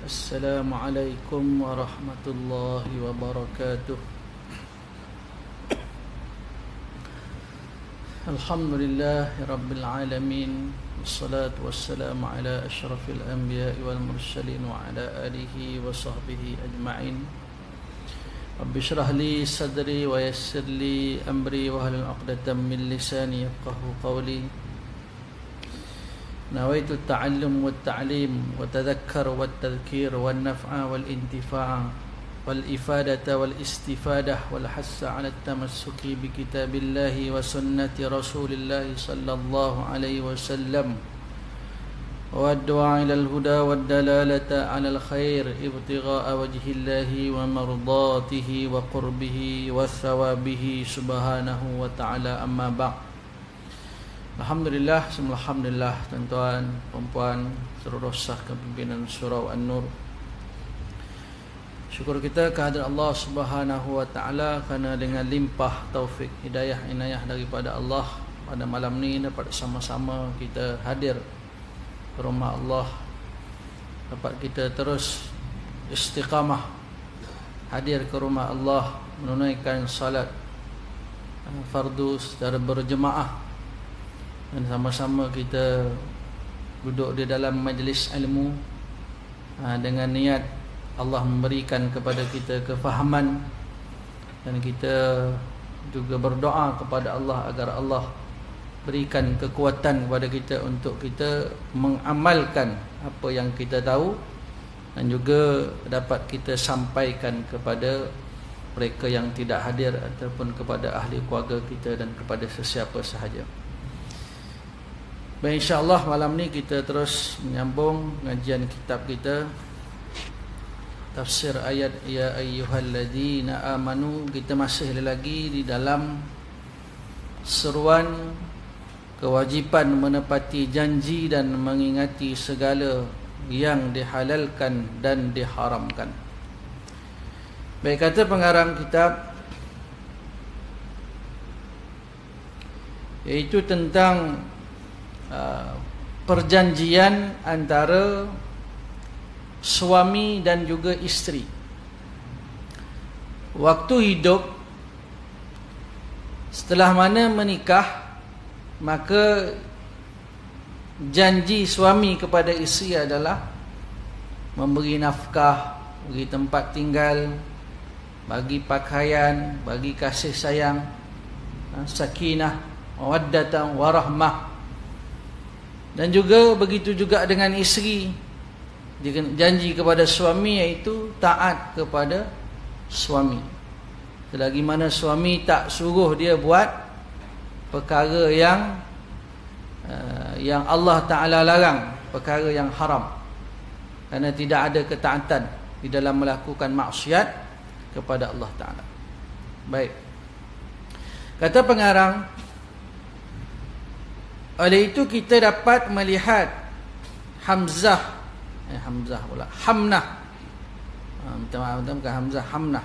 Assalamualaikum warahmatullahi wabarakatuh. Alhamdulillahi rabbil alamin. Wassalatu wassalamu ala asyrafil anbiya'i wal mursalin wa ala alihi wa sahbihi ajma'in. Rabbi shrah li sadri wa yassir li amri wa hlul 'uqdatam min lisani yafqahu qawli. Nawaitu at-ta'allum wat-ta'lim wa tadhakkar wat-tadhkir wan-naf'a wal-intifa' wal-ifadata wal-istifadah wal-hassa 'ala at-tamassuki bi kitabillahi wa sunnati rasulillahi sallallahu alaihi wasallam wa ad-du'a ila al-huda wad-dalalata 'ala al-khair ibtigha'a wajhillahi wa mardatihi wa qurbihi wa thawabihi subhanahu wa ta'ala, amma ba'. Alhamdulillah, semua alhamdulillah tuan-tuan, puan-puan, seluruh sah kepimpinan surau An-Nur. Syukur kita kehadirat Allah Subhanahu wa taala kerana dengan limpah taufik, hidayah, inayah daripada Allah pada malam ni dapat sama-sama kita hadir ke rumah Allah, dapat kita terus istiqamah hadir ke rumah Allah, menunaikan salat fardu secara berjemaah, dan sama-sama kita duduk di dalam majlis ilmu dengan niat Allah memberikan kepada kita kefahaman, dan kita juga berdoa kepada Allah agar Allah berikan kekuatan kepada kita untuk kita mengamalkan apa yang kita tahu, dan juga dapat kita sampaikan kepada mereka yang tidak hadir ataupun kepada ahli keluarga kita dan kepada sesiapa sahaja. Baik, insya-Allah malam ni kita terus menyambung pengajian kitab kita tafsir ayat ya ayyuhalladzina amanu. Kita masih lagi di dalam seruan kewajipan menepati janji dan mengingati segala yang dihalalkan dan diharamkan. Baik, kata pengarang kitab, iaitu tentang perjanjian antara suami dan juga isteri. Waktu hidup, setelah mana menikah, maka janji suami kepada isteri adalah memberi nafkah, bagi tempat tinggal, bagi pakaian, bagi kasih sayang, sakinah, mawaddatan, warahmah. Dan juga begitu juga dengan isteri, janji kepada suami iaitu taat kepada suami. Selagi mana suami tak suruh dia buat perkara yang Allah Ta'ala larang, perkara yang haram, kerana tidak ada ketaatan di dalam melakukan maksiat kepada Allah Ta'ala. Baik, kata pengarang, oleh itu kita dapat melihat Hamnah. Bukan Hamzah, Hamnah.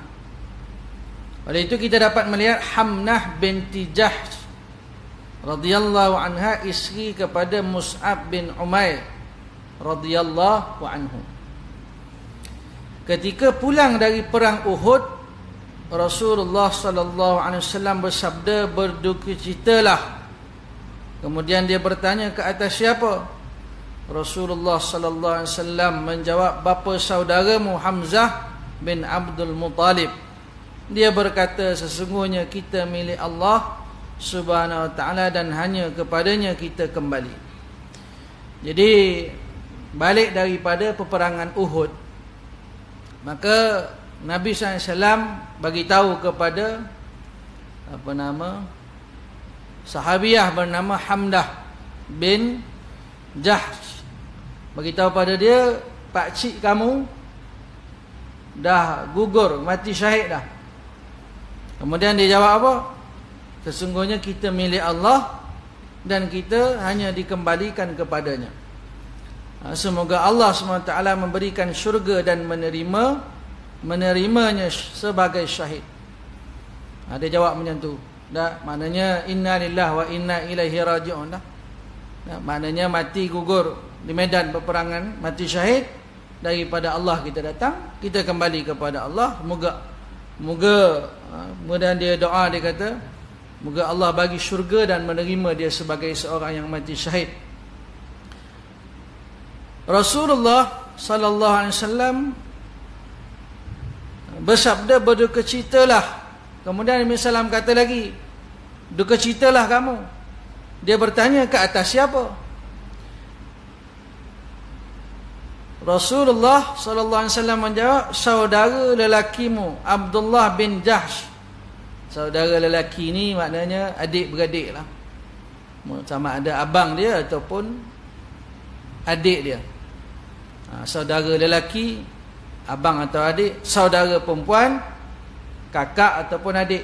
Oleh itu kita dapat melihat Hamnah binti Jahsh radhiyallahu anha, isteri kepada Mus'ab bin Umair radhiyallahu anhu. Ketika pulang dari perang Uhud, Rasulullah sallallahu alaihi wasallam bersabda, berdukacitalah. Kemudian dia bertanya, ke atas siapa? Rasulullah sallallahu alaihi wasallam menjawab, bapa saudaramu Hamzah bin Abdul Muttalib. Dia berkata, sesungguhnya kita milik Allah Subhanahu wa taala dan hanya kepadanya kita kembali. Jadi balik daripada peperangan Uhud, maka Nabi SAW bagi tahu kepada sahabiah bernama Hamnah bin Jahsh, beritahu pada dia, pakcik kamu dah gugur, mati syahid dah. Kemudian dia jawab apa? Sesungguhnya kita milik Allah dan kita hanya dikembalikan kepadanya. Semoga Allah SWT memberikan syurga dan menerimanya sebagai syahid. Dia jawab macam tu. Dah, maknanya inna lillahi wa inna ilaihi raji'un dah. Maknanya mati gugur di medan peperangan, mati syahid, daripada Allah kita datang, kita kembali kepada Allah. Kemudian dia doa, dia kata, moga Allah bagi syurga dan menerima dia sebagai seorang yang mati syahid. Rasulullah sallallahu alaihi wasallam bersabda, berdukacitalah. Kemudian Nabi sallam kata lagi, dukacitalah kamu. Dia bertanya, ke atas siapa? Rasulullah sallallahu alaihi wasallam menjawab, saudara lelakimu Abdullah bin Jahsh. Saudara lelaki ni maknanya adik-beradik lah, sama ada abang dia ataupun adik dia. Saudara lelaki, abang atau adik. Saudara perempuan, kakak ataupun adik.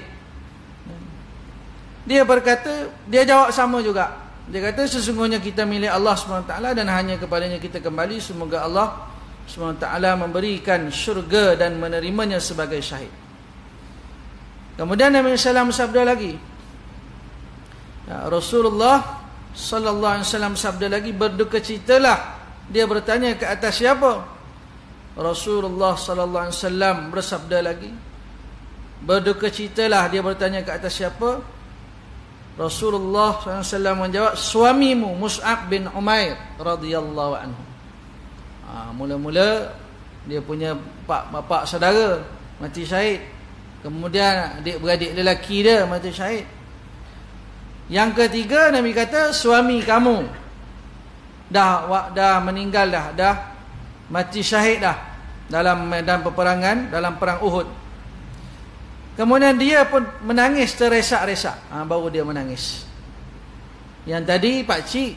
Dia berkata, dia jawab sama juga. Dia kata, sesungguhnya kita milik Allah SWT dan hanya kepadanya kita kembali. Semoga Allah SWT memberikan syurga dan menerimanya sebagai syahid. Kemudian Nabi SAW sabda lagi, Rasulullah sallallahu alaihi wasallam sabda lagi, berdukacitalah. Dia bertanya, ke atas siapa? Rasulullah sallallahu alaihi wasallam bersabda lagi, berdukacitalah. Dia bertanya, ke atas siapa? Rasulullah sallallahu alaihi wasallam menjawab, suamimu Mus'ab bin Umair radhiyallahu anhu. Mula-mula dia punya bapa saudara mati syahid. Kemudian adik-beradik lelaki dia mati syahid. Yang ketiga, Nabi kata, suami kamu dah meninggal dah mati syahid dah dalam medan peperangan, dalam perang Uhud. Kemudian dia pun menangis teresak-resak. Baru dia menangis. Yang tadi pakcik,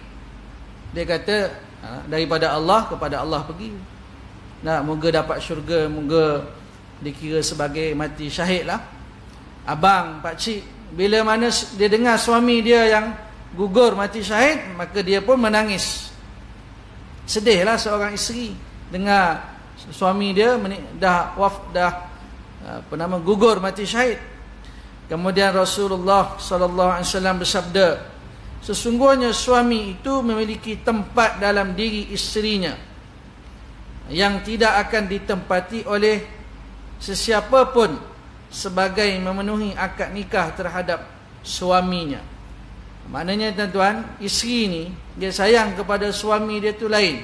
dia kata, daripada Allah kepada Allah pergi. Moga dapat syurga, moga dikira sebagai mati syahid lah. Abang, pakcik, bila mana dia dengar suami dia yang gugur mati syahid, maka dia pun menangis. Sedihlah seorang isteri dengar suami dia dah gugur mati syahid. Kemudian Rasulullah sallallahu alaihi wasallam bersabda, sesungguhnya suami itu memiliki tempat dalam diri isterinya yang tidak akan ditempati oleh sesiapa pun sebagai memenuhi akad nikah terhadap suaminya. Maknanya tuan-tuan, isteri ni dia sayang kepada suami dia tu lain.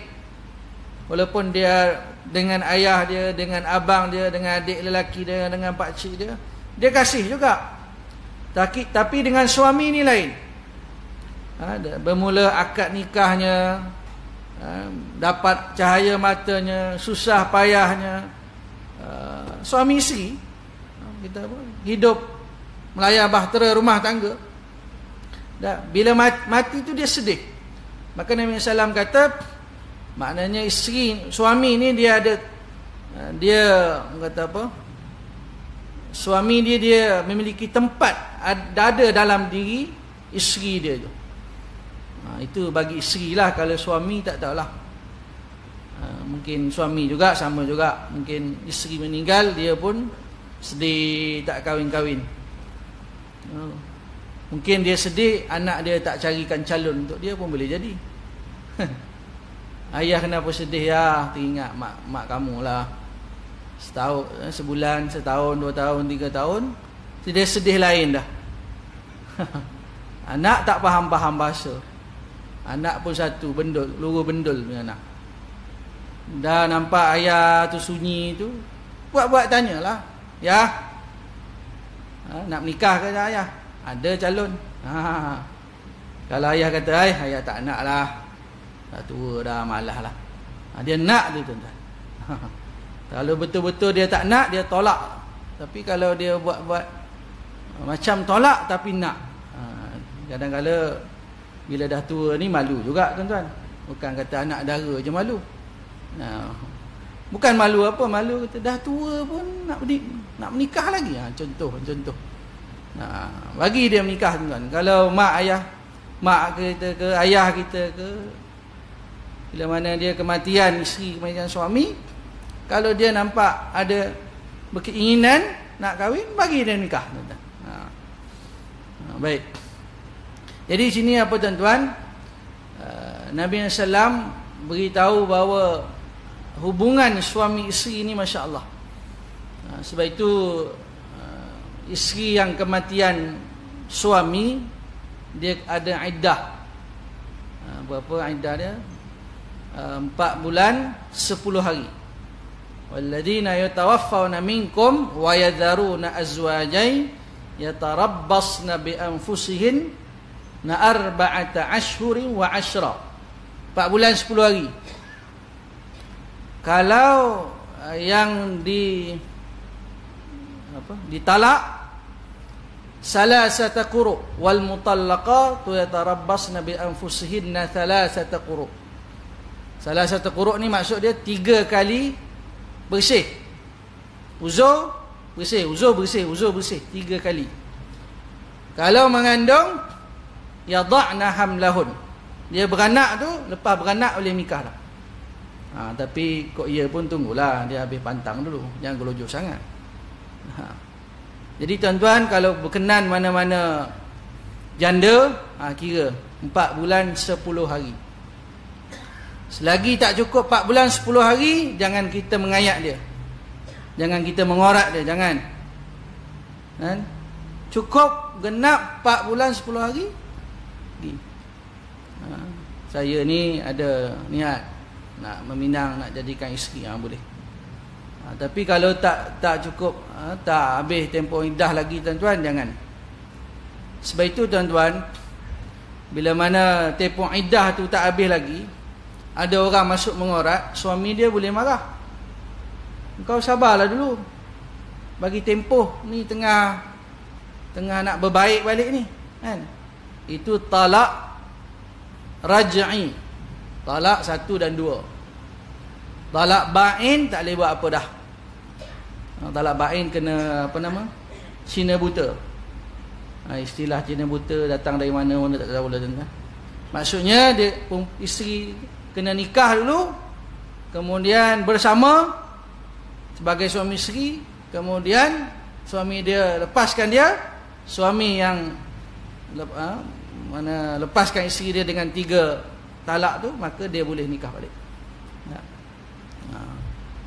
Walaupun dia dengan ayah dia, dengan abang dia, dengan adik lelaki dia, dengan pakcik dia, dia kasih juga. Tapi dengan suami ni lain. Bermula akad nikahnya, dapat cahaya matanya, susah payahnya, suami isteri kita hidup melayan bahtera rumah tangga. Bila mati tu dia sedih. Maka Nabi SAW kata, maknanya isteri, suami ni dia kata apa? Suami dia memiliki tempat ada dalam diri isteri dia tu. Itu bagi isteri lah. Kalau suami tak tahulah. Mungkin suami juga sama juga. Mungkin isteri meninggal, dia pun sedih tak kahwin-kahwin. Mungkin dia sedih anak dia tak carikan calon untuk dia pun boleh jadi. Ayah kenapa sedih ya? Teringat mak kamu lah. Setahun, sebulan, setahun, 2 tahun, 3 tahun, dia sedih lain dah. Anak tak faham bahasa. Anak pun satu bendul, luru bendul punya anak. Dah nampak ayah tu sunyi tu, buat-buat tanyalah. Ya, nak menikah ke ayah? Ada calon. Kalau ayah kata, ayah tak nak lah, dah tua dah, malas lah. Dia nak tu tuan-tuan. Kalau betul-betul dia tak nak, dia tolak. Tapi kalau dia buat-buat macam tolak tapi nak, kadang-kadang bila dah tua ni malu juga tuan-tuan. Bukan kata anak dara je malu. Bukan malu apa, malu kata dah tua pun nak menikah lagi. Contoh. Bagi dia menikah tuan-tuan. Kalau mak kita ke ayah kita ke, bila mana dia kematian isteri, kematian suami, kalau dia nampak ada berkeinginan nak kahwin, bagi dia nikah tuan-tuan. Baik. Jadi sini apa tuan-tuan, Nabi SAW beritahu bahawa hubungan suami isteri ini Masya Allah. Sebab itu isteri yang kematian suami, dia ada iddah. Berapa iddah dia? 4 bulan 10 hari. Walladzina yatawaffawna minkum wa yadharuna azwajan yatarabbasna bi anfusihin arba'ata ashhurin wa 10. 4 bulan 10 hari. Kalau yang ditalak salasata quru wal mutallaqatu yatarabbasna bi anfusihinna thalathata quru. Salasata quru ni maksud dia 3 kali bersih. Uzur bersih, uzur bersih, uzur bersih 3 kali. Kalau mengandung yadha'na hamlahun. Dia beranak tu, lepas beranak boleh nikah lah. Tapi kok ia pun tunggulah dia habis pantang dulu, jangan gelojoh sangat. Jadi tuan-tuan, kalau berkenan mana-mana janda, kira 4 bulan 10 hari. Selagi tak cukup 4 bulan 10 hari, jangan kita mengayak dia, jangan kita mengorak dia, jangan. Cukup genap 4 bulan 10 hari. Saya ni ada niat nak meminang, nak jadikan isteri, boleh. Tapi kalau tak cukup, tak habis tempoh iddah lagi tuan-tuan, jangan. Sebab itu tuan-tuan, bila mana tempoh iddah tu tak habis lagi, ada orang masuk mengorat, suami dia boleh marah. Kau sabarlah dulu, bagi tempoh ni tengah nak berbaik balik ni, kan? Itu talak raj'i. Talak 1 dan 2. Talak ba'in tak boleh buat apa dah. Talak ba'in kena Cina buta. Istilah Cina buta datang dari mana tak tahu lah tuan. Maksudnya dia isteri kena nikah dulu, kemudian bersama sebagai suami isteri, kemudian suami dia lepaskan dia, suami yang lepaskan isteri dia dengan 3 talak tu, maka dia boleh nikah balik.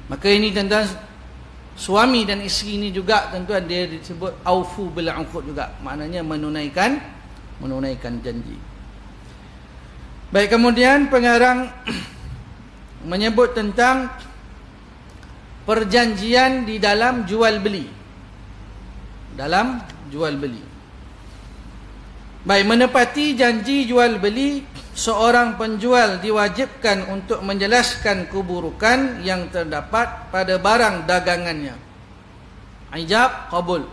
Maka ini tuan-tuan, suami dan isteri ini juga tuan-tuan, dia disebut aufu bil uqud juga, maknanya menunaikan janji. Baik, kemudian pengarang menyebut tentang perjanjian di dalam jual beli. Dalam jual beli. Baik, menepati janji jual beli, seorang penjual diwajibkan untuk menjelaskan keburukan yang terdapat pada barang dagangannya. Ijab qabul,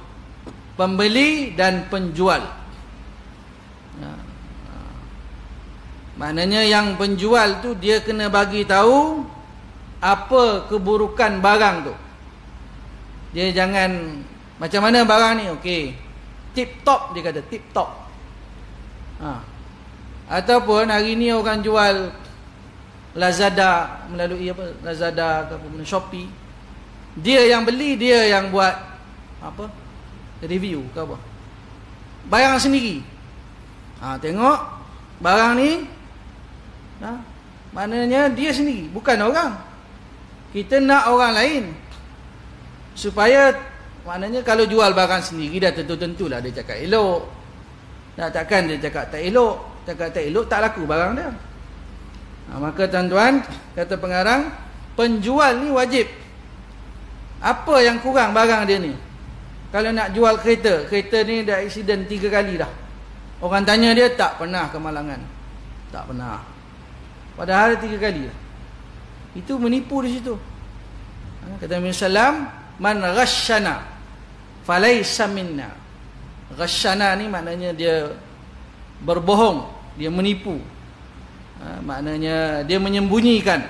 pembeli dan penjual. Maknanya yang penjual tu dia kena bagi tahu apa keburukan barang tu. Dia jangan macam mana barang ni, okey, tip top, dia kata tip top. Ataupun hari ni orang jual Lazada, melalui Lazada ke Shopee, dia yang beli, dia yang buat review ke apa, barang sendiri. Tengok barang ni, maknanya dia sendiri, bukan orang. Kita nak orang lain, supaya maknanya kalau jual barang sendiri dah tentu-tentulah dia cakap elok. Takkan dia cakap tak elok. Cakap tak elok, tak laku barang dia. Maka tuan-tuan, kata pengarang, penjual ni wajib. Apa yang kurang barang dia ni? Kalau nak jual kereta ni dah aksiden 3 kali dah. Orang tanya dia, tak pernah kemalangan. Tak pernah. Padahal 3 kali dah. Itu menipu di situ. Kata Nabi sallam, man ghasyana falaysa minna. Ghasyana ni maknanya dia berbohong, dia menipu. Maknanya dia menyembunyikan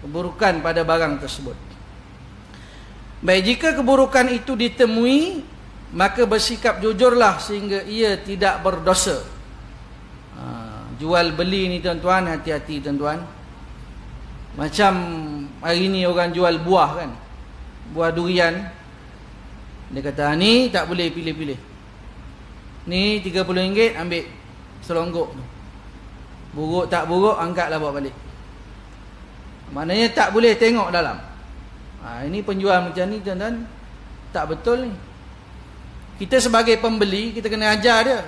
keburukan pada barang tersebut. Baik, jika keburukan itu ditemui, maka bersikap jujurlah sehingga ia tidak berdosa. Jual beli ni tuan-tuan, hati-hati tuan-tuan. Macam hari ni orang jual buah kan, buah durian. Dia kata ni tak boleh pilih-pilih. Ni RM30 ambil selonggok tu. Buruk tak buruk, angkatlah bawa balik. Maknanya tak boleh tengok dalam. Ini penjual macam ni tuan-tuan, tak betul ni. Kita sebagai pembeli, kita kena ajar dia.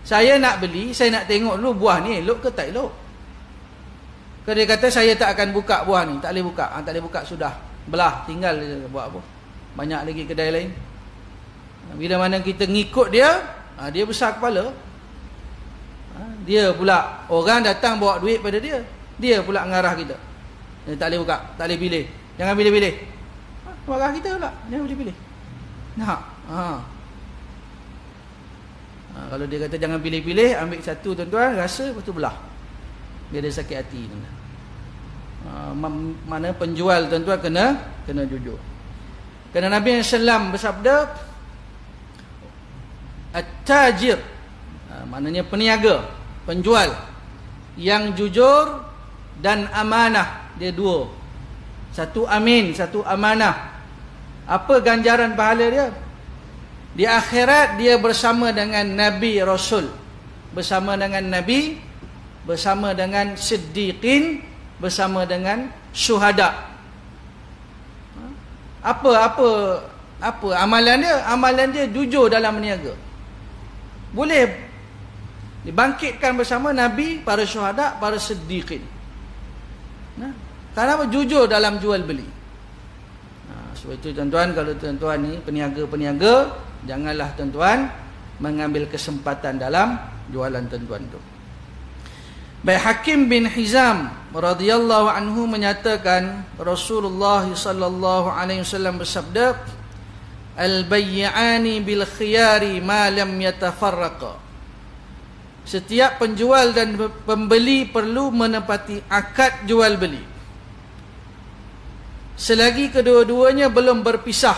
Saya nak beli, saya nak tengok dulu buah ni elok ke tak elok. Kalau dia kata saya tak akan buka buah ni, tak boleh buka. Tak boleh buka, sudah belah, tinggal dia buat apa. Banyak lagi kedai lain. Bila mana kita ngikut dia, dia besar kepala. Dia pula, orang datang bawa duit pada dia, dia pula ngarah kita. Dia tak boleh buka, tak boleh pilih. Jangan pilih-pilih. Marah kita pula, jangan pilih-pilih. Nak. Kalau dia kata jangan pilih-pilih, ambil satu tuan-tuan, rasa, lepas tu belah. Dia ada sakit hati tuan-tuan. Mana penjual tuan-tuan kena jujur. Kerana Nabi SAW bersabda, at-tajir, maknanya peniaga, penjual yang jujur dan amanah, dia dua. Satu amin, satu amanah. Apa ganjaran pahala dia? Di akhirat dia bersama dengan Nabi Rasul, bersama dengan Nabi, bersama dengan siddiqin, bersama dengan syuhada. Apa amalan dia? Amalan dia jujur dalam berniaga. Boleh dibangkitkan bersama Nabi, para syuhada, para siddiqin. Kenapa? Jujur dalam jual beli. Sebab itu tuan-tuan, kalau tuan-tuan ni peniaga-peniaga, janganlah tuan-tuan mengambil kesempatan dalam jualan tuan-tuan tu. Baik, Hakim bin Hizam radhiyallahu anhu menyatakan Rasulullah sallallahu alaihi wasallam bersabda, al-bay'ani bil khiyari ma lam yatafarraqa. Setiap penjual dan pembeli perlu menepati akad jual beli selagi kedua-duanya belum berpisah.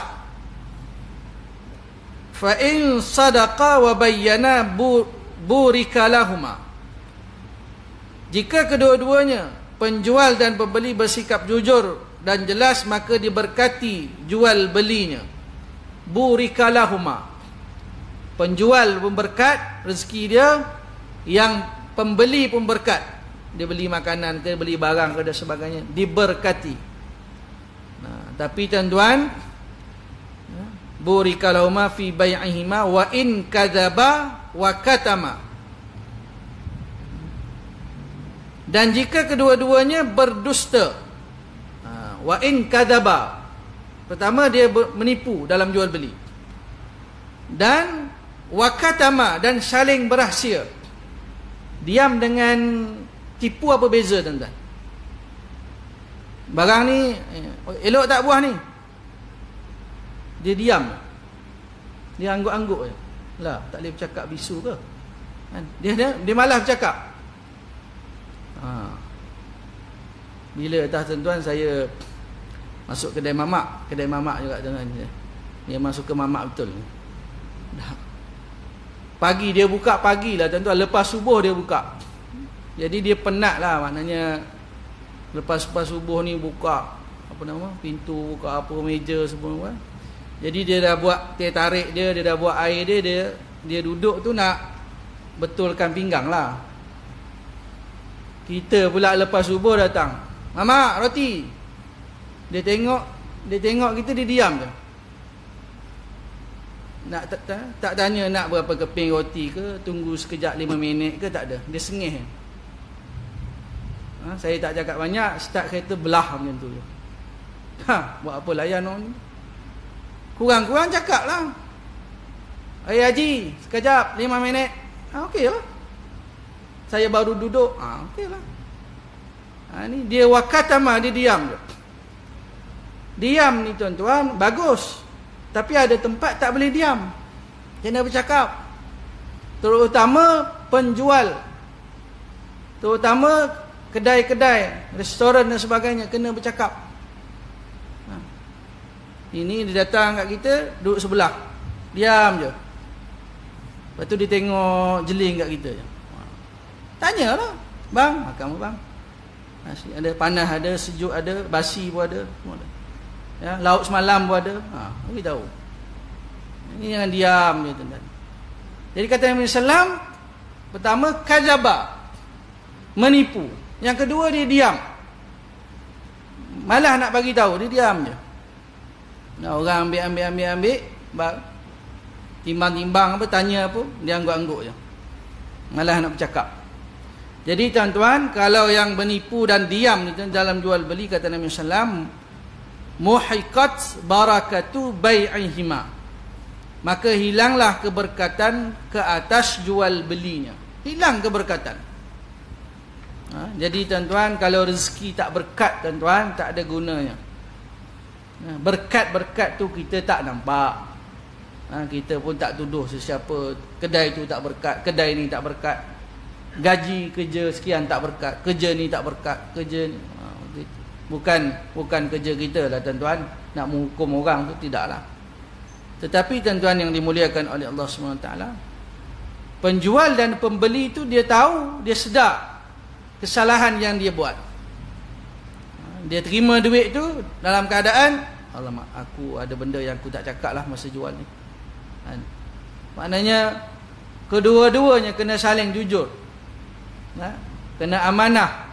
Fa in sadaqa wa bayyana burika lahuma. Jika kedua-duanya, penjual dan pembeli, bersikap jujur dan jelas, maka diberkati jual belinya. Burika lahuma. Penjual pun berkat rezeki dia, yang pembeli pun berkat. Dia beli makanan ke, beli barang ke dan sebagainya, diberkati. Tapi tuan-tuan, burika lahuma fi bai'ihima wa in kadzaba wa katama. Dan jika kedua-duanya berdusta, wa in kadzaba, pertama dia menipu dalam jual beli, dan wa katama, dan saling berahsia. Diam dengan tipu apa beza tuan-tuan? Barang ni elok tak buah ni? Dia diam. Dia angguk-angguk je. Lah, tak boleh bercakap bisu ke? Dia malas bercakap. Bila dah tuan-tuan saya masuk kedai mamak juga tuan-tuan. Dia masuk ke mamak betul. Pagi dia buka, pagilah tuan-tuan, lepas subuh dia buka. Jadi dia penat lah, maknanya lepas subuh ni buka pintu, buka apa, meja semua. Jadi dia dah buat teh tarik dia dah buat air dia duduk tu nak betulkan pinggang lah. Kita pula lepas subuh datang, "Mama, roti." Dia tengok kita, dia diam je. Nak tak tanya nak berapa keping roti ke, tunggu sekejap 5 minit ke, tak ada. Dia sengih. Saya tak cakap banyak, start kereta belah macam tu je. Buat apa layan orang ni? Kurang-kurang cakap lah. Haji, sekejap 5 minit. Okey lah. Saya baru duduk. Okey lah. Ni dia wakatama, dia diam je. Diam ni tuan-tuan bagus, tapi ada tempat tak boleh diam, kena bercakap. Terutama penjual, terutama kedai-kedai, restoran dan sebagainya, kena bercakap. Ini dia datang kat kita, duduk sebelah, diam je. Lepas tu dia tengok jeling kat kita je. Tanyalah, "Bang, makan apa bang?" Ada panas, ada sejuk, ada basi pun ada, semua ada. Ya, lauk semalam pun ada. Bagi tahu. Ini jangan diam je tuan-tuan. Jadi kata Nabi sallam, pertama kadzaba, menipu. Yang kedua dia diam. malah nak bagi tahu, dia diam je. Nah, orang ambil, timbang-timbang apa, tanya apa, dia angguk-angguk je. Malah nak bercakap. Jadi tuan-tuan, kalau yang menipu dan diam dalam jual beli, kata Nabi sallam, muhiqat barakatu bai'ihima, maka hilanglah keberkatan ke atas jual belinya. Hilang keberkatan. Jadi tuan-tuan, kalau rezeki tak berkat tuan-tuan, tak ada gunanya. Berkat-berkat tu kita tak nampak. Kita pun tak tuduh sesiapa kedai tu tak berkat, kedai ni tak berkat, gaji kerja sekian tak berkat, kerja ni tak berkat, kerja ni bukan kerja kita lah tuan-tuan nak menghukum orang tu, tidaklah. Tetapi tuan-tuan yang dimuliakan oleh Allah SWT, penjual dan pembeli tu dia tahu, dia sedar kesalahan yang dia buat. Dia terima duit tu dalam keadaan, alamak, aku ada benda yang aku tak cakap lah masa jual ni. Maknanya kedua-duanya kena saling jujur, kena amanah.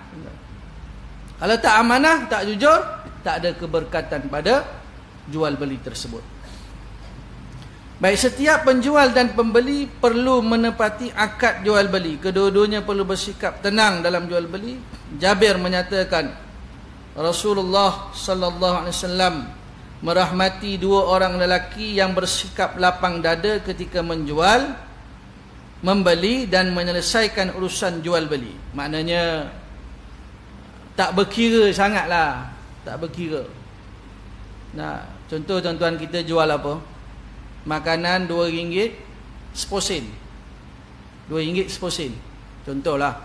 Kalau tak amanah, tak jujur, tak ada keberkatan pada jual beli tersebut. Baik, setiap penjual dan pembeli perlu menepati akad jual beli. Kedua-duanya perlu bersikap tenang dalam jual beli. Jabir menyatakan, Rasulullah sallallahu alaihi wasallam merahmati dua orang lelaki yang bersikap lapang dada ketika menjual, membeli dan menyelesaikan urusan jual beli. Maknanya tak berkira sangatlah, tak berkira. Nah, contoh tuan-tuan, kita jual apa? Makanan RM2 seposen. RM2 seposen. Contohlah.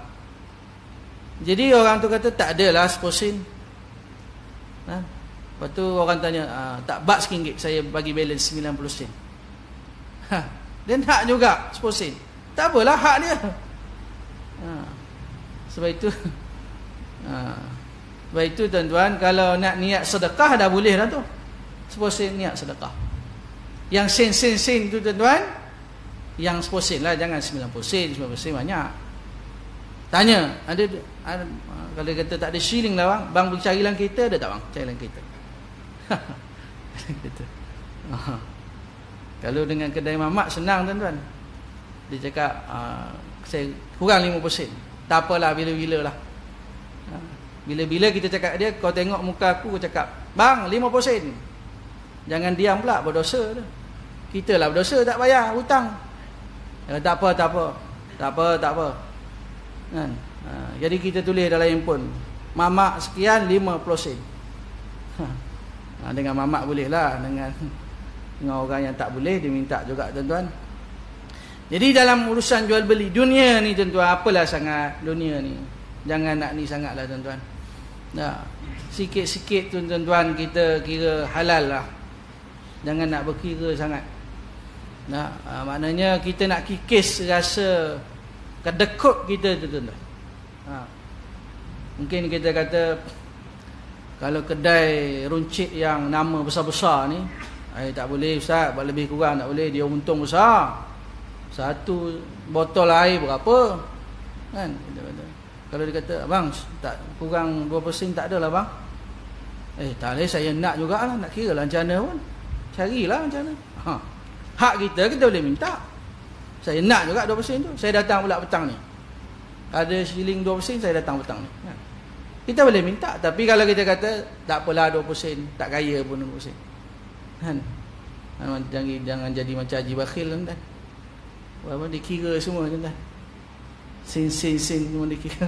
Jadi orang tu kata tak adalah seposen. Lepas tu orang tanya, tak bak RM1, saya bagi balance 90 sen. Dia hak juga seposen. Tak apalah, hak dia. Sebab itu sebab itu tuan-tuan, kalau nak niat sedekah dah boleh dah tu. Seposen niat sedekah. Yang sen-sen tu tuan-tuan, yang seposen lah, jangan 90 sen. 90 sen banyak. Tanya, ada kalau dia kata tak ada shilling lah bang boleh carilah kereta, ada tak bang? Carilah kereta. Kalau dengan kedai mamak senang tuan-tuan. Dia cakap, saya kurang 5%. Tak apalah, bila-bila lah. Bila-bila kita cakap dia, kau tengok muka aku, kau cakap, bang 5%. Jangan diam pula, berdosa tu. Kita lah berdosa, tak bayar hutang. Tak apa. Kan? Jadi kita tulis dalam handphone, mamak sekian 50 sen. Dengan mamak boleh lah, dengan orang yang tak boleh dia minta juga tuan-tuan. Jadi dalam urusan jual beli dunia ni tuan-tuan, apalah sangat dunia ni, jangan nak ni sangat lah tuan-tuan. Sikit-sikit tuan-tuan kita kira halal lah, jangan nak berkira sangat. Maknanya kita nak kikis rasa kedekut kita tu tuan-tuan. Mungkin kita kata, kalau kedai runcit yang nama besar-besar ni, tak boleh ustaz, lebih kurang tak boleh, dia untung besar. Satu botol air berapa? Kan? Kalau dia kata, abang tak kurang 2% tak adalah bang. Tak boleh, saya nak jugalah, nak kira lah macam mana pun. Carilah macam mana. Hak kita boleh minta. Saya nak juga 2% tu. Saya datang pula petang ni. Ada shilling 2%, saya datang petang ni. Kita boleh minta. Tapi kalau kita kata, tak apalah 2%, tak kaya pun 2%. Kan? Jangan jadi macam Haji Bakhil kan? Apa dikira semua kan? Sin semua dikira.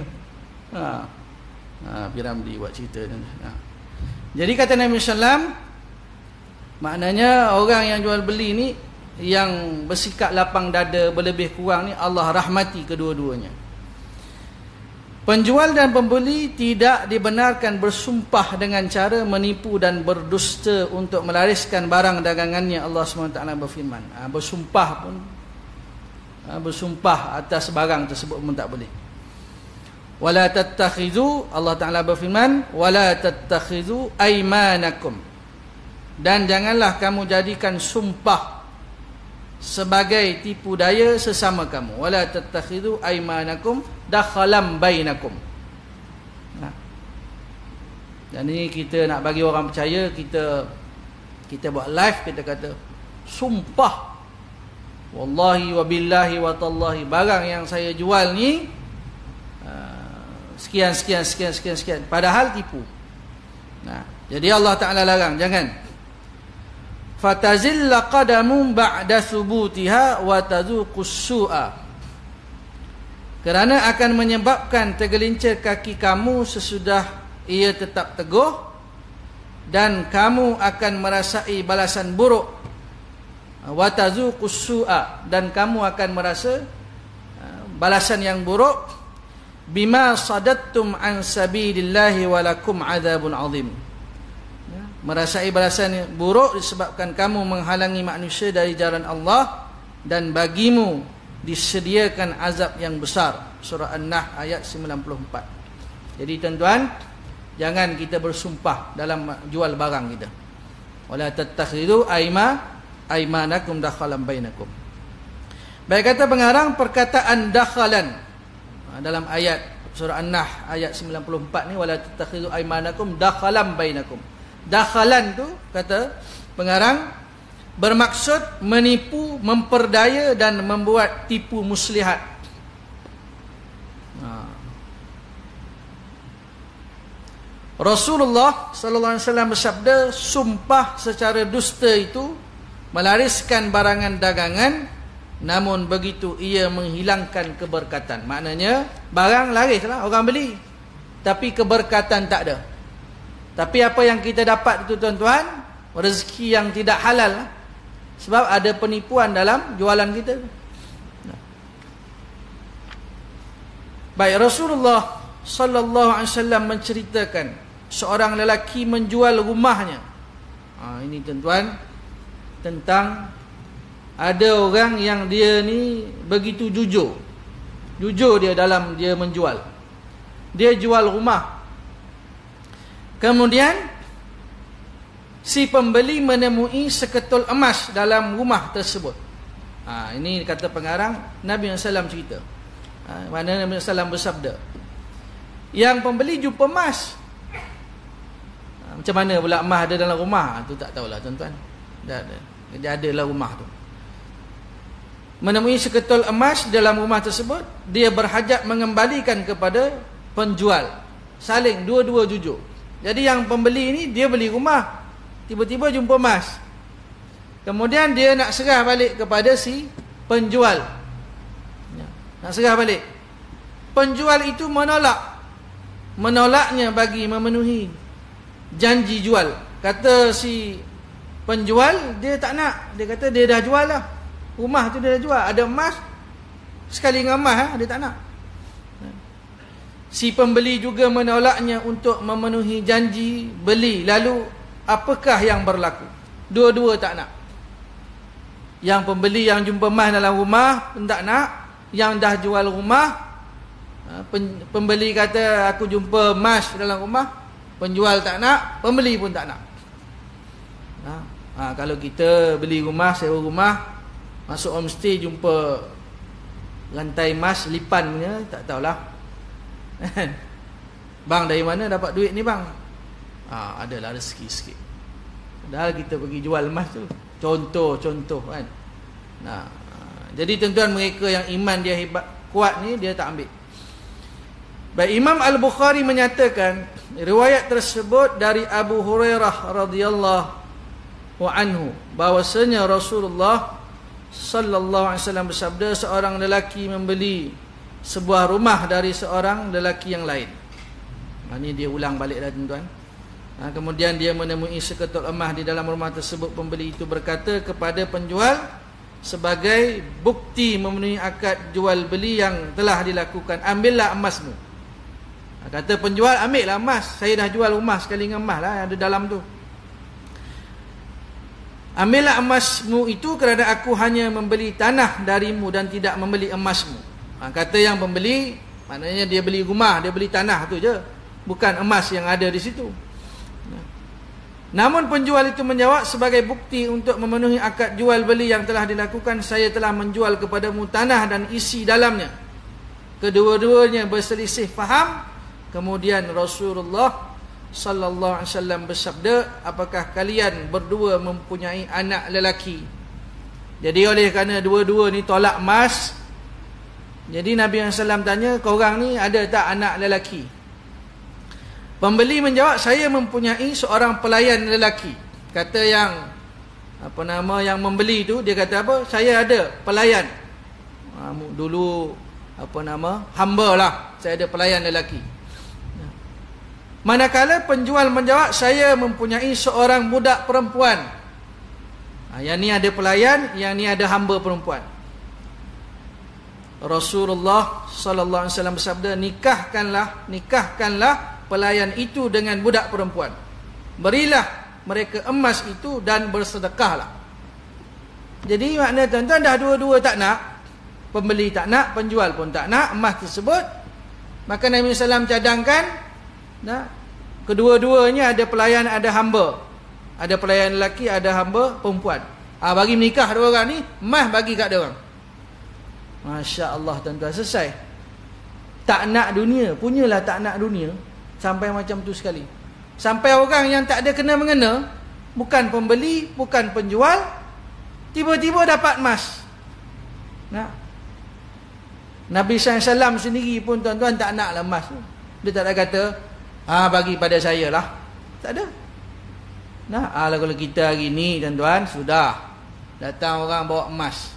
Piramli buat cerita kan? Jadi kata Nabi SAW, maknanya orang yang jual beli ni, yang bersikap lapang dada, berlebih kurang ni, Allah rahmati kedua-duanya. Penjual dan pembeli tidak dibenarkan bersumpah dengan cara menipu dan berdusta untuk melariskan barang dagangannya. Allah SWT berfirman, bersumpah atas barang tersebut pun tak boleh. Wala tattakhidhu, Allah Ta'ala berfirman, wala tattakhidhu aymanakum, dan janganlah kamu jadikan sumpah sebagai tipu daya sesama kamu. Wala tattakhidhu aymanakum dakhalam bainakum. Dan ini kita nak bagi orang percaya, kita buat live, kita kata sumpah wallahi wa billahi wa tallahi, barang yang saya jual ni sekian, padahal tipu. Nah, jadi Allah Ta'ala larang, jangan. Fatazilla qadamun ba'da thubutiha wa tazuqus su'a, kerana akan menyebabkan tergelincir kaki kamu sesudah ia tetap teguh, dan kamu akan merasai balasan buruk. Wa tazuqus su'a, dan kamu akan merasa balasan yang buruk. Bima sadattum an sabilillahi walakum adzabun azim, merasai balasan buruk disebabkan kamu menghalangi manusia dari jalan Allah, dan bagimu disediakan azab yang besar. Surah An-Nahl ayat 94. Jadi tuan-tuan, jangan kita bersumpah dalam jual barang kita. Wala tattakhidu aymanakum dakhalan bainakum. Baik, kata pengarang, perkataan dakhalan dalam ayat surah An-Nahl ayat 94 ni, wala tattakhidu aymanakum dakhalan bainakum. Dakhalan tu, kata pengarang, bermaksud menipu, memperdaya dan membuat tipu muslihat. Rasulullah sallallahu alaihi wasallam bersabda, sumpah secara dusta itu melariskan barangan dagangan, namun begitu ia menghilangkan keberkatan. Maknanya barang larislah, orang beli, tapi keberkatan tak ada. Tapi apa yang kita dapat itu tuan-tuan, rezeki yang tidak halal, sebab ada penipuan dalam jualan kita. Baik, Rasulullah sallallahu alaihi wasallam menceritakan seorang lelaki menjual rumahnya. Ini tuan-tuan, tentang ada orang yang dia ni begitu jujur dia dalam dia menjual. Dia jual rumah, kemudian si pembeli menemui seketul emas dalam rumah tersebut. Ini kata pengarang, Nabi SAW cerita. Mana Nabi SAW bersabda, yang pembeli jumpa emas. Macam mana pula emas ada dalam rumah? Tu tak tahulah tuan-tuan. Dia ada dalam rumah tu. Menemui seketul emas dalam rumah tersebut, dia berhajat mengembalikan kepada penjual. Saling dua-dua jujur. Jadi yang pembeli ni dia beli rumah, tiba-tiba jumpa emas. Kemudian dia nak serah balik kepada si penjual. Nak serah balik. Penjual itu menolaknya bagi memenuhi janji jual. Kata si penjual, dia tak nak. Dia kata dia dah jual lah, rumah tu dia dah jual, ada emas, sekali dengan emas dia tak nak. Si pembeli juga menolaknya untuk memenuhi janji beli. Lalu apakah yang berlaku? Dua-dua tak nak. Yang pembeli yang jumpa emas dalam rumah pun tak nak. Yang dah jual rumah, pembeli kata aku jumpa emas dalam rumah, penjual tak nak, pembeli pun tak nak. Kalau kita beli rumah, sewa rumah, masuk homestay jumpa rantai emas lipan punya, tak tahulah bang dari mana dapat duit ni bang? Adalah rezeki sikit. Padahal kita pergi jual emas tu, contoh kan. Jadi tuan-tuan, mereka yang iman dia hebat kuat ni, dia tak ambil. Baik, Imam Al-Bukhari menyatakan riwayat tersebut dari Abu Hurairah radhiyallahu anhu, bahwasanya Rasulullah sallallahu alaihi wasallam bersabda, seorang lelaki membeli sebuah rumah dari seorang lelaki yang lain. Ini dia ulang balik dah tuan-tuan. Kemudian dia menemui seketul emas di dalam rumah tersebut. Pembeli itu berkata kepada penjual, sebagai bukti memenuhi akad jual beli yang telah dilakukan, ambillah emasmu. Kata penjual, ambillah emas, saya dah jual rumah sekali dengan emas lah yang ada dalam tu. Ambillah emasmu itu kerana aku hanya membeli tanah darimu dan tidak membeli emasmu. Kata yang pembeli, maknanya dia beli rumah, dia beli tanah tu je, bukan emas yang ada di situ. Namun penjual itu menjawab, sebagai bukti untuk memenuhi akad jual beli yang telah dilakukan, saya telah menjual kepadamu tanah dan isi dalamnya. Kedua-duanya berselisih faham. Kemudian Rasulullah sallallahu alaihi wasallam bersabda, apakah kalian berdua mempunyai anak lelaki? Jadi oleh kerana dua-dua ni tolak emas, jadi Nabi SAW tanya, korang ni ada tak anak lelaki? Pembeli menjawab, saya mempunyai seorang pelayan lelaki. Kata yang yang membeli tu, dia kata apa? Saya ada pelayan. Dulu hamba lah, saya ada pelayan lelaki. Manakala penjual menjawab, saya mempunyai seorang budak perempuan. Yang ni ada pelayan, yang ni ada hamba perempuan. Rasulullah sallallahu alaihi wasallam bersabda, nikahkanlah pelayan itu dengan budak perempuan. Berilah mereka emas itu dan bersedekahlah. Jadi makna tuan-tuan dah dua-dua tak nak, pembeli tak nak, penjual pun tak nak emas tersebut, maka Nabi SAW cadangkan, kedua-duanya ada pelayan, ada hamba. Ada pelayan lelaki, ada hamba perempuan. Bagi menikah dua orang ni, emas bagi kat dia orang. Masya Allah tuan-tuan, selesai. Tak nak dunia, punyalah tak nak dunia. Sampai macam tu sekali. Sampai orang yang tak ada kena-mengena, bukan pembeli, bukan penjual, tiba-tiba dapat emas. Nabi SAW sendiri pun tuan-tuan tak nak lah emas tu. Dia tak ada kata, bagi pada saya lah. Tak ada. Kalau kita hari ni tuan-tuan, sudah datang orang bawa emas.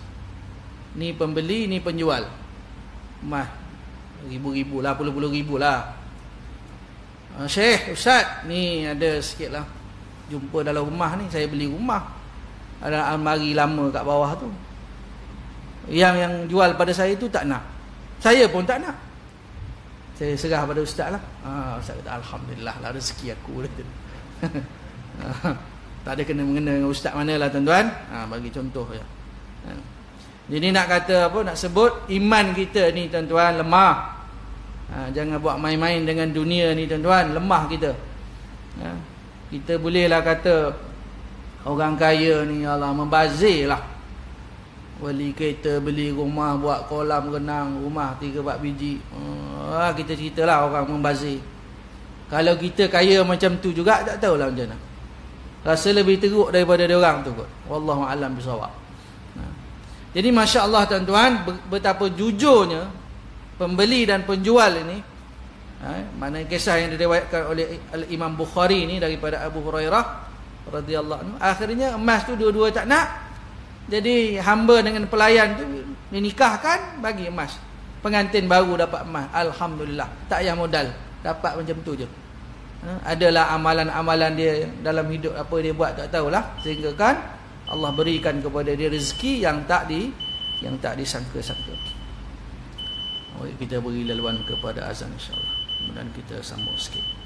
Ni pembeli, ni penjual. Emas ribu-ribu lah, puluh-puluh ribu lah. Syekh, Ustaz, ni ada sikit lah, jumpa dalam rumah ni, saya beli rumah, ada almari lama kat bawah tu. Yang jual pada saya tu tak nak. Saya pun tak nak. Saya serah pada Ustaz lah. Ustaz kata, Alhamdulillah lah, rezeki aku lah. Tak ada kena-mengena dengan Ustaz mana lah tuan-tuan. Bagi contoh je. Jadi nak kata apa, nak sebut iman kita ni tuan-tuan lemah. Jangan buat main-main dengan dunia ni tuan-tuan, lemah kita. Kita bolehlah kata orang kaya ni Allah membazir lah. Beli kereta, beli rumah, buat kolam renang, rumah 3-4 biji. Kita ceritalah orang membazir. Kalau kita kaya macam tu juga, tak tahulah macam mana. Rasa lebih teruk daripada dia orang tu kot. Wallahu a'lam bisawab. Jadi Masya Allah tuan-tuan, betapa jujurnya pembeli dan penjual ini. Mana kisah yang diriwayatkan oleh Imam Bukhari ni daripada Abu Hurairah radhiyallahu anhu. Akhirnya emas tu dua-dua tak nak. Jadi hamba dengan pelayan tu dinikahkan, bagi emas. Pengantin baru dapat emas. Alhamdulillah. Tak payah modal. Dapat macam tu je. Adalah amalan-amalan dia dalam hidup, apa dia buat tak tahulah, sehingga kan Allah berikan kepada dia rezeki yang tak disangka-sangka. Kita beri laluan kepada azan insya-Allah. Kemudian kita sambung sikit.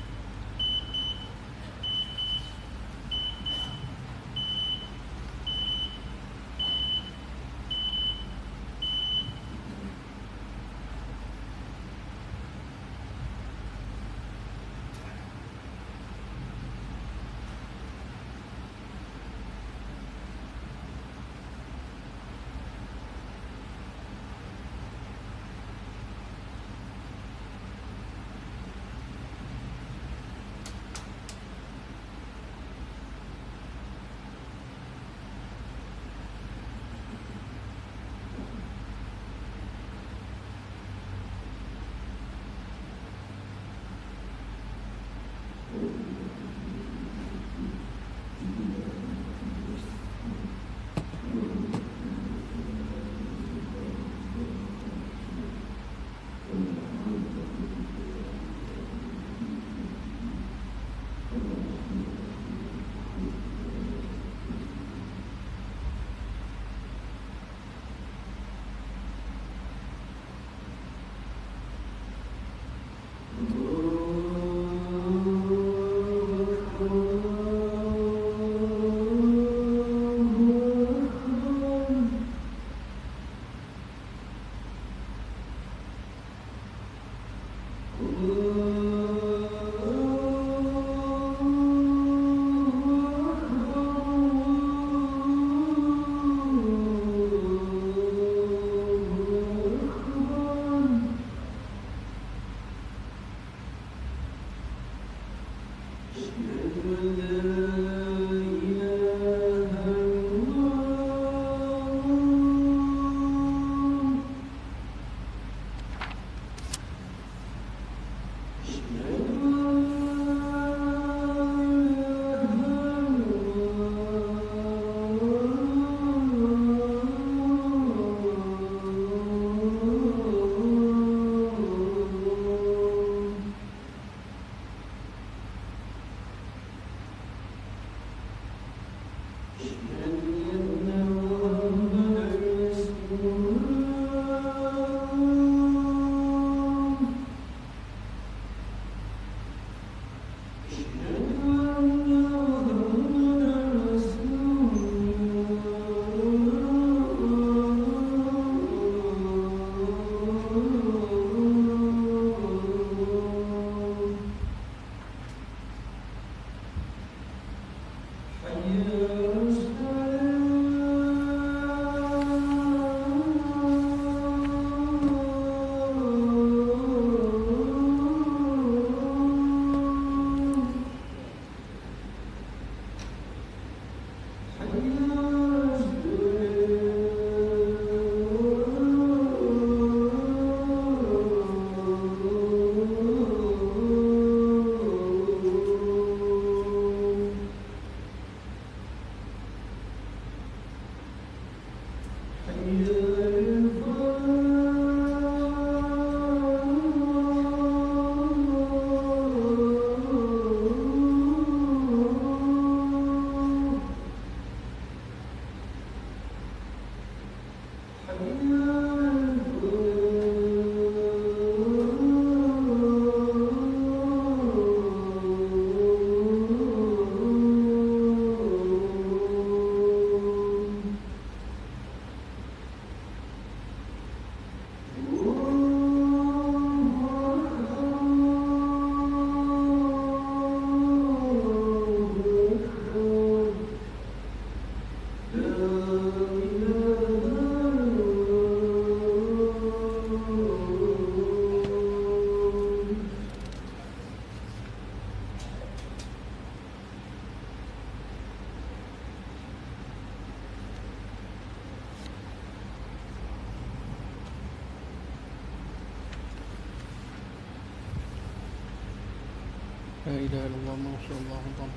La ilaha illallah Muhammadur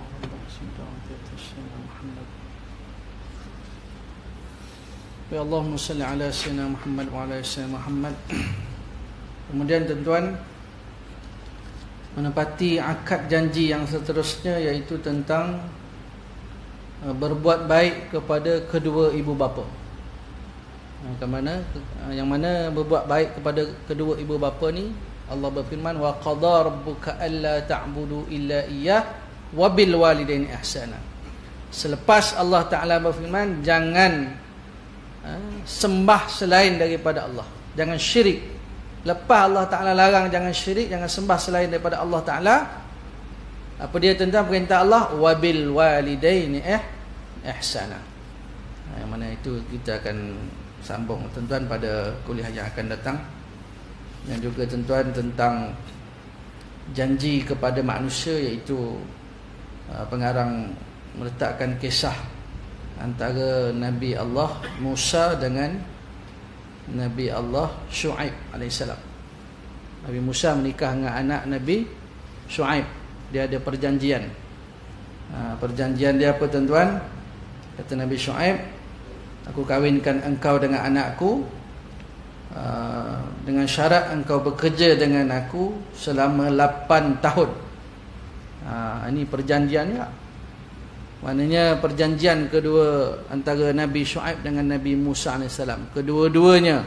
Rasulullah Muhammad. Ya Allahumma salli ala sayyidina Muhammad wa ala sayyidina Muhammad. Kemudian tuan-tuan, menepati akad janji yang seterusnya, iaitu tentang berbuat baik kepada kedua ibu bapa. Yang mana berbuat baik kepada kedua ibu bapa ni, Allah berfirman, wa qadara rabbuka alla ta'budu illa iyyah wa bil walidaini ihsana. Selepas Allah Taala berfirman, jangan sembah selain daripada Allah, jangan syirik. Lepas Allah Taala larang jangan syirik, jangan sembah selain daripada Allah Taala, apa dia tentang perintah Allah, wa bil walidaini ihsana. Yang mana itu kita akan sambung tuan-tuan pada kuliah yang akan datang. Dan juga tuan-tuan tentang janji kepada manusia, iaitu pengarang meletakkan kisah antara Nabi Allah Musa dengan Nabi Allah Shu'aib alaihissalam. Nabi Musa menikah dengan anak Nabi Shu'aib. Dia ada perjanjian. Perjanjian dia apa tuan-tuan? Kata Nabi Shu'aib, aku kahwinkan engkau dengan anakku dengan syarat engkau bekerja dengan aku selama 8 tahun. Ini perjanjiannya. Maknanya perjanjian kedua antara Nabi Shu'aib dengan Nabi Musa AS. Kedua-duanya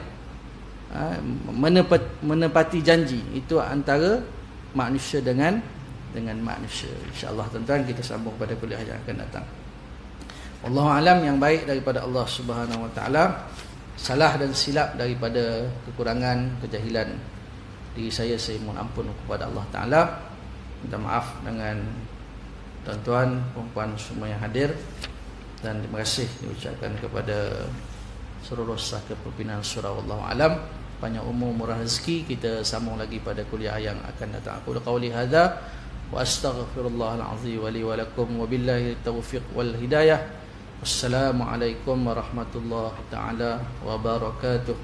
menepati janji. Itu antara manusia dengan manusia. InsyaAllah tuan-tuan kita sambung pada kuliah yang akan datang. Wallahu alam, yang baik daripada Allah Subhanahu Wa Taala. Salah dan silap daripada kekurangan, kejahilan diri saya mohon ampun kepada Allah Ta'ala. Minta maaf dengan tuan-tuan, perempuan semua yang hadir. Dan terima kasih diucapkan kepada seluruh sah kepimpinan surah. Wallahu alam. Panjang umur, murah rezeki. Kita sambung lagi pada kuliah yang akan datang. Aku qauli hadza wa astaghfirullahal azim wa li wa lakum wa billahi taufiq wal hidayah. Wassalamualaikum warahmatullahi taala wabarakatuh.